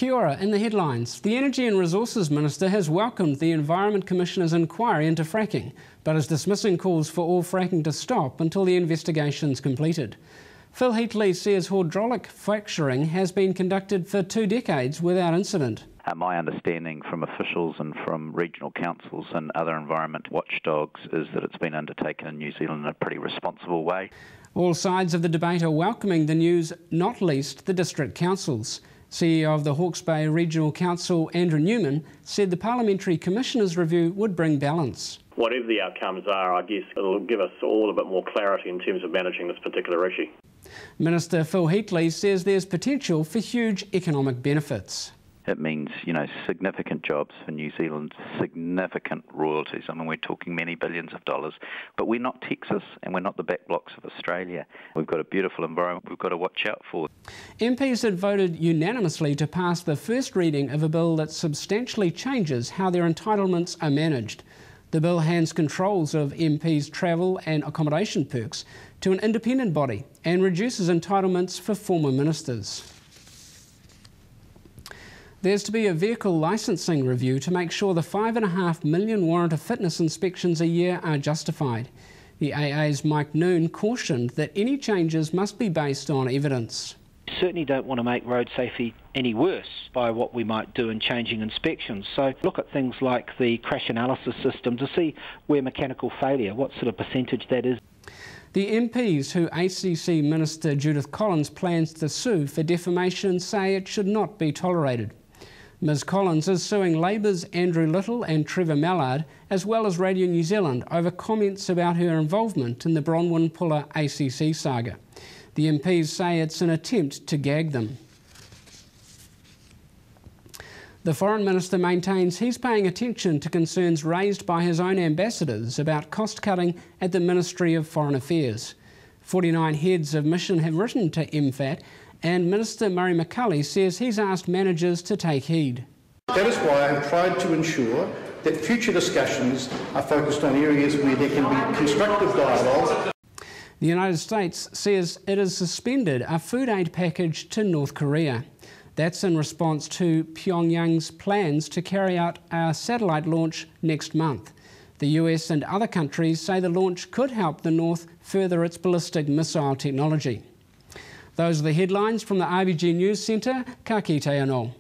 Kia ora. In the headlines, the Energy and Resources Minister has welcomed the Environment Commissioner's inquiry into fracking, but is dismissing calls for all fracking to stop until the investigation's completed. Phil Heatley says hydraulic fracturing has been conducted for 2 decades without incident. My understanding from officials and from regional councils and other environment watchdogs is that it's been undertaken in New Zealand in a pretty responsible way. All sides of the debate are welcoming the news, not least the district councils. CEO of the Hawke's Bay Regional Council, Andrew Newman, said the Parliamentary Commissioner's review would bring balance. Whatever the outcomes are, I guess it'll give us all a bit more clarity in terms of managing this particular issue. Minister Phil Heatley says there's potential for huge economic benefits. It means, significant jobs for New Zealand, significant royalties. I mean, we're talking many billions of dollars, but we're not Texas and we're not the back blocks of Australia. We've got a beautiful environment we've got to watch out for. MPs had voted unanimously to pass the first reading of a bill that substantially changes how their entitlements are managed. The bill hands controls of MPs' travel and accommodation perks to an independent body and reduces entitlements for former ministers. There's to be a vehicle licensing review to make sure the 5.5 million warrant of fitness inspections a year are justified. The AA's Mike Noon cautioned that any changes must be based on evidence. We certainly don't want to make road safety any worse by what we might do in changing inspections. So look at things like the crash analysis system to see where mechanical failure, what sort of percentage that is. The MPs who ACC Minister Judith Collins plans to sue for defamation say it should not be tolerated. Ms Collins is suing Labour's Andrew Little and Trevor Mallard, as well as Radio New Zealand, over comments about her involvement in the Bronwyn-Puller ACC saga. The MPs say it's an attempt to gag them. The Foreign Minister maintains he's paying attention to concerns raised by his own ambassadors about cost-cutting at the Ministry of Foreign Affairs. 49 heads of mission have written to MFAT, and Minister Murray McCulley says he's asked managers to take heed. That is why I've tried to ensure that future discussions are focused on areas where there can be constructive dialogue. The United States says it has suspended a food aid package to North Korea. That's in response to Pyongyang's plans to carry out a satellite launch next month. The US and other countries say the launch could help the North further its ballistic missile technology. Those are the headlines from the RBG News Centre. Ka kite anō.